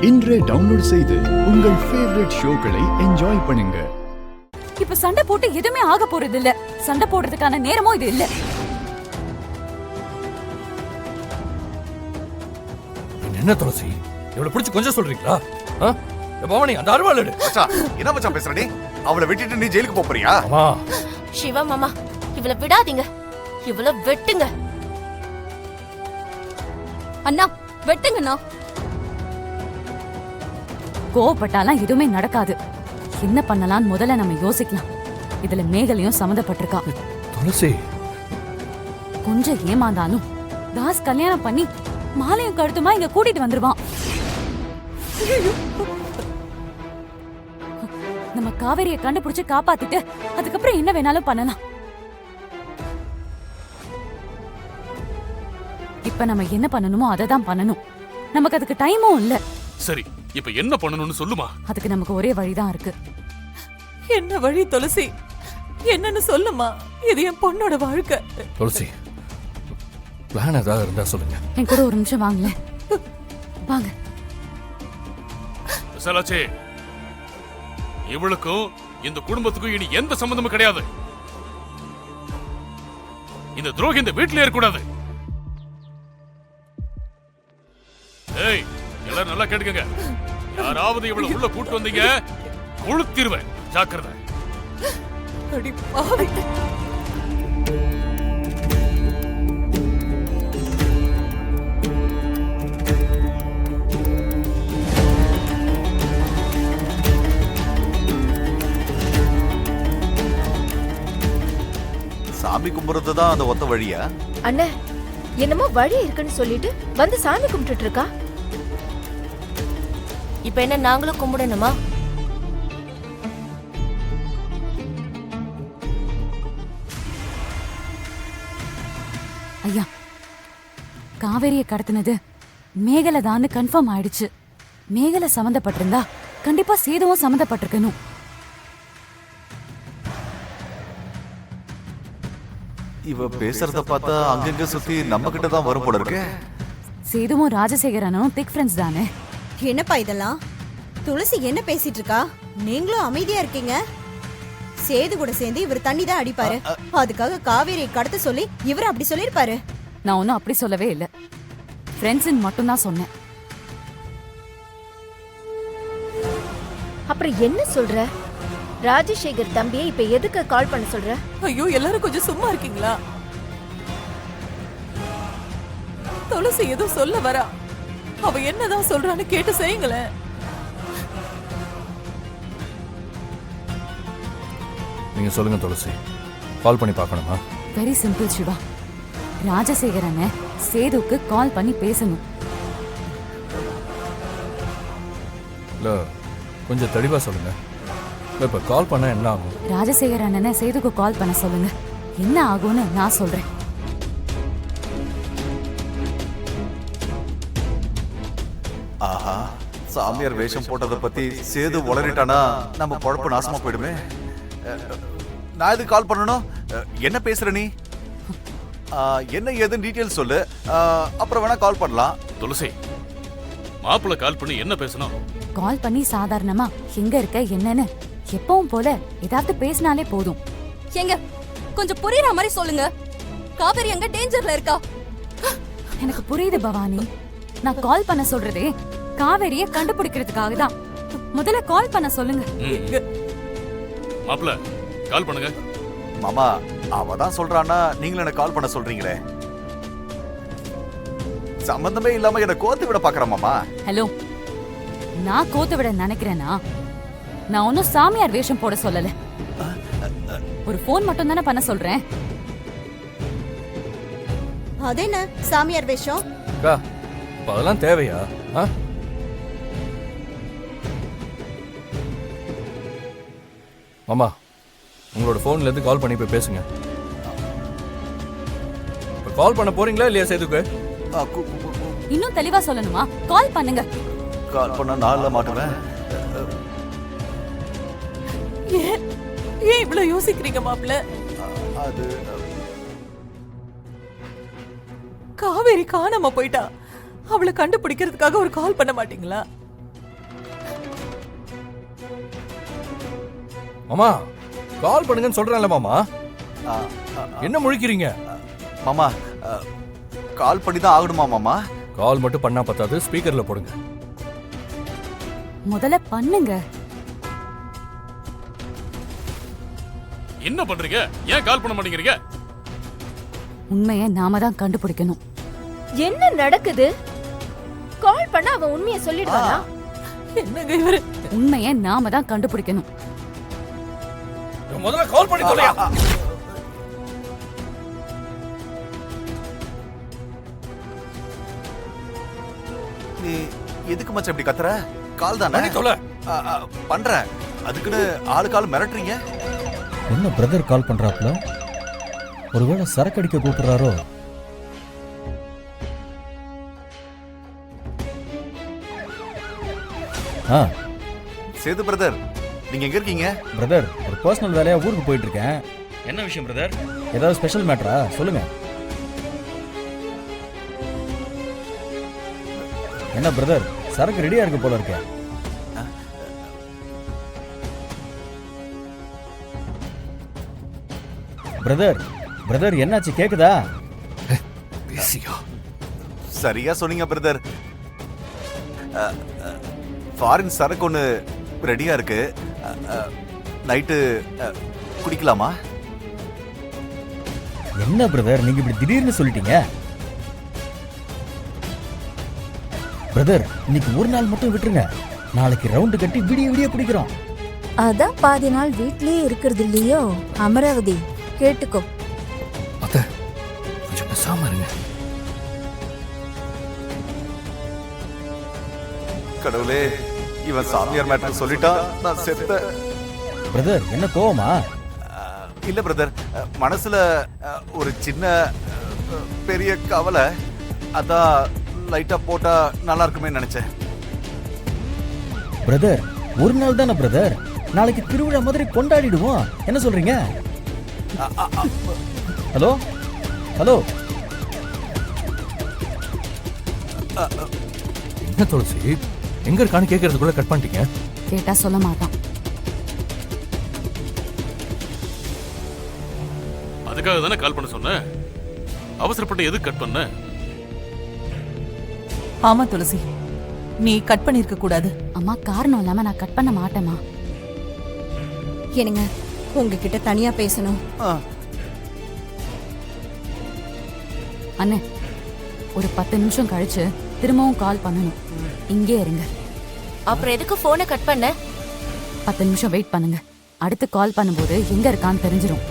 இன்றே டவுன்லோட் செய்து உங்கள் ஃபேவரட் ஷோக்களை என்ஜாய் பண்ணுங்க. இப்ப சண்டை போட்டு எதுவுமே ஆக போறது இல்ல. சண்டை போடுறதுக்கான நேரமும் இது இல்ல. என்ன துளசி இவளை பிடிச்சு கொஞ்சம் சொல்றீங்களா? பவானி அந்த அருவாள் எடு. மச்சான் என்ன மச்சான் பேசுற நீ? அவளை விட்டுட்டு நீ ஜெயிலுக்கு போப் போறியா? அம்மா சிவா மாமா இவளை விடாதீங்க, இவளை வெட்டுங்க. அண்ணா வெட்டுங்கண்ணா. கோவப்பட்டாலாம் எதுவுமே நடக்காது. என்ன பண்ணலாம் முதல்ல நம்ம யோசிக்கலாம். இதுல மேகலையும் சம்மந்தப்பட்டிருக்கா. துளசி கொஞ்சம் ஏமாந்தாலும் தாஸ் கல்யாணம் பண்ணி மாலையும் கழுத்துமா இங்க கூட்டிட்டு வந்துருவான். நம்ம காவேரியை கண்டுபிடிச்சு காப்பாத்திட்டு அதுக்கப்புறம் என்ன வேணாலும் பண்ணலாம். இப்ப நம்ம என்ன பண்ணணுமோ அதை தான் பண்ணணும். நமக்கு அதுக்கு டைமும் இல்ல. சரி, இப்ப என்ன பண்ணணும்னு சொல்லுமா? அதுக்கு நமக்கு ஒரே வழிதான் இருக்கு. என்ன வழி துளசி? என்னன்னு சொல்லுமா? இது என் பொண்ணோட வாழ்க்கை. துளசி பிளான் ஏதாவது இருந்தா சொல்லுங்க. என் கூட ஒரு நிமிஷம் வாங்கல. வாங்க. விசாலாச்சி, இவளுக்கும் இந்த குடும்பத்துக்கும் இனி எந்த சம்பந்தமும் கிடையாது. இந்த துரோகி இந்த வீட்டிலே இருக்கக்கூடாது. ஏய், எல்லாரும் நல்லா கேட்டுக்கங்க. யாராவது இவளை உள்ள கூட்டு வந்தீங்க கொளுத்திருவேன். ஜாக்கிரதை. அடி பாவி. சாமி கும்பிடுறது தான் அந்த ஒத்த வழியா? அண்ணே என்னமோ வழி இருக்குன்னு சொல்லிட்டு வந்து சாமி கும்பிட்டுட்டு இருக்கா. இப்ப என்ன நாங்களும் கும்பிடணுமா? ஐயா, காவேரியை கடத்தினது மேகலை தான் கன்ஃபார்ம் ஆயிடுச்சு. மேகலை சம்மந்தப்பட்டிருந்தா கண்டிப்பா சேதுவும் சம்மந்தப்பட்டிருக்கணும். இவ பேசுறத பார்த்தா அங்கங்க சுத்தி நம்ம கிட்ட தான் வரும் போல இருக்கு. சேதுவும் ராஜசேகரனும் திக் ஃப்ரெண்ட்ஸ் தானே. என்னப்பா இதெல்லாம்? துளசி என்ன பேசிட்டு இருக்கா? நீங்களும் அமைதியா இருக்கீங்க. சேது கூட சேர்ந்து இவர் தண்ணி தான் அடிப்பாரு. அதுக்காக காவேரியை கடத்த சொல்லி இவர் அப்படி சொல்லிருப்பாரு. நான் ஒன்னும் அப்படி சொல்லவே இல்ல. ஃப்ரெண்ட்ஸ் மட்டும் தான் சொன்னேன். அப்புறம் என்ன சொல்ற? ராஜசேகர் தம்பியை இப்ப எதுக்கு கால் பண்ண சொல்ற? ஐயோ, எல்லாரும் கொஞ்சம் சும்மா இருக்கீங்களா? துளசி ஏதோ சொல்ல வரா. அவ என்னதான் சொல்றான்னு கேட்டு செய்யுங்களேன். நீங்க சொல்லுங்க துளசி. கால் பண்ணி பார்க்கணுமா? Very simple Siva. ராஜசேகரனை சேதுக்கு கால் பண்ணி பேசணும். இல்ல கொஞ்சம் தெளிவா சொல்லுங்க. இப்ப கால் பண்ண என்ன ஆகும்? ராஜசேகர் அண்ணனை சேதுக்கு கால் பண்ண சொல்லுங்க. என்ன ஆகும்னு நான் சொல்றேன். ஆஹா, சாமியார் வேஷம் போட்டதை பத்தி சேது உளறிட்டானா நம்ம பொழப்பு நாசமா போயிடுமே. நான் எதுக்கு கால் பண்ணணும்? என்ன பேசுற நீ? என்ன ஏதுன்னு டீட்டெயில் சொல்லு. அப்புறம் வேணா கால் பண்ணலாம். துளசி, மாப்பிள்ள கால் பண்ணி என்ன பேசணும்? கால் பண்ணி சாதாரணமா எங்க இருக்க என்னன்னு எப்பவும் போல ஏதாவது பேசினாலே போதும். எங்க கொஞ்சம் புரியுற மாதிரி சொல்லுங்க. காவேரி எங்க டேஞ்சர்ல இருக்கா? எனக்கு புரியுது பவானி. நான் கால் பண்ண சொல்றதே காவேரிய கண்டுபிடிக்கிறதுக்காக தான். முதல்ல கால் பண்ண சொல்லுங்க. மாப்பிள்ள கால் பண்ணுங்க. மாமா, அவ தான் சொல்றானா நீங்களும் என்ன கால் பண்ண சொல்றீங்களே? சம்பந்தமே இல்லாம என்ன கோத்து விட பாக்குற மாமா. ஹலோ, நான் கோத்து விட நினைக்கிறேனா? நான் ஒன்னும் சாமியார் வேஷம் போட சொல்லல. ஒரு போன் மட்டும் தானே பண்ண சொல்றேன். அது என்ன சாமியார் வேஷம்? அதெல்லாம் தேவையா? மாமா, உங்களோட போன்ல இருந்து கால் பண்ணி போய் பேசுங்க. இப்ப கால் பண்ண போறீங்களா இல்லையா சேதுக்கு? இன்னும் தெளிவா சொல்லணுமா? கால் பண்ணுங்க. கால் பண்ண நாள்ல மாட்டுவேன். ஏன் இவ்வளவு யோசிக்கிறீங்க மாப்பிள்ள? அது காவேரி காணாம போயிட்டா. அவளை கண்டுபிடிக்கிறதுக்காக ஒரு கால் பண்ண மாட்டீங்களா? மாமா கால் பண்ணுங்கன்னு சொல்றேன்ல மாமா. ஆ, என்ன முழிக்கிறீங்க? மாமா கால் பண்ணி தான் ஆகணுமா மாமா? கால் மட்டும் பண்ணா பத்தாது, ஸ்பீக்கர்ல போடுங்க. முதல்ல பண்ணுங்க. என்ன பண்றீங்க? ஏன் கால் பண்ண மாட்டேங்கிறீங்க? உண்மையை நாம தான் கண்டுபிடிக்கணும். என்ன நடக்குது? கால் பண்ண அவன் உண்மையை சொல்லிடுவானா? என்னங்க இவரு? உண்மையை நாம தான் கண்டுபிடிக்கணும். முதல்ல கால் பண்ணி தொலையா. நீ எதுக்கு மச்சான் இப்படி கத்துற? கால் தானே பண்ணி தொலை. பண்றேன். அதுக்குன்னு ஆளுக்கால் மிரட்டுறீங்க? என்ன பிரதர் கால் பண்றாப்ல? ஒருவேளை சரக்கு அடிக்க கூப்பிடுறாரோ? சேது பிரதர், நீங்க எங்க இருக்கீங்க? பிரதர், ஒரு பர்சனல் வேலையா ஊருக்கு போயிட்டு இருக்கேன். என்ன விஷயம் பிரதர்? ஏதாவது ஸ்பெஷல் மேட்டரா? சொல்லுங்க. என்ன பிரதர், சரக்கு ரெடியா இருக்கு போல இருக்க. பிரதர் என்னாச்சு, கேக்குதா? பேசியா? சரியா சொன்னீங்க பிரதர். ஃபாரின் சரக்கு ஒன்று ரெடியா இருக்கு. நைட்டு குடிக்கலாமா? என்ன பிரதர், நீங்க இப்படி திடீர்னு சொல்லிட்டீங்க? பிரதர், இன்னைக்கு ஒரு நாள் மட்டும் விட்டுருங்க. நாளைக்கு ரவுண்டு கட்டி விடிய விடிய குடிக்கிறோம். அதான் பாதி நாள் வீட்லயே இருக்கிறது இல்லையோ. அமராவதி கேட்டுக்கோ. அத்த கொஞ்சம் பேசாம இருங்க. கடவுளே, இவன் சாமியார் மேட்டர் சொல்லிட்டா நான் செத்த. பிரதர், என்ன கோவமா? இல்ல பிரதர், மனசுல ஒரு சின்ன பெரிய கவலை. அதான் லைட்டா போட்டா நல்லா இருக்குமே நினைச்சேன். பிரதர், ஒரு நாள் தானே பிரதர், நாளைக்கு திருவிழா மாதிரி கொண்டாடிடுவோம். என்ன சொல்றீங்க? Hello hello. என்ன துளசி, எங்க இருக்கான்னு கேட்கறதுக்குள்ள கட் பண்ணிட்டீங்க. கேட்டா சொல்ல மாட்டான். அதுக்காக தானே கால் பண்ண சொன்னேன். அவசரப்பட்டு எதுக்கு கட் பண்ண? ஆமா துளசி, நீ கட் பண்ணிருக்க கூடாது. அம்மா, காரணம் இல்லாம நான் கட் பண்ண மாட்டேமா. என்னங்க, உங்ககிட்ட தனியா பேசணும். அண்ணே, ஒரு 10 நிமிஷம் கழிச்சு திரும்பவும் கால் பண்ணணும். இங்கே இருங்க. அப்புறம் எதுக்கு போனை கட் பண்ண? 10 நிமிஷம் வெயிட் பண்ணுங்க. அடுத்து கால் பண்ணும்போது எங்க இருக்கான்னு தெரிஞ்சிரும்.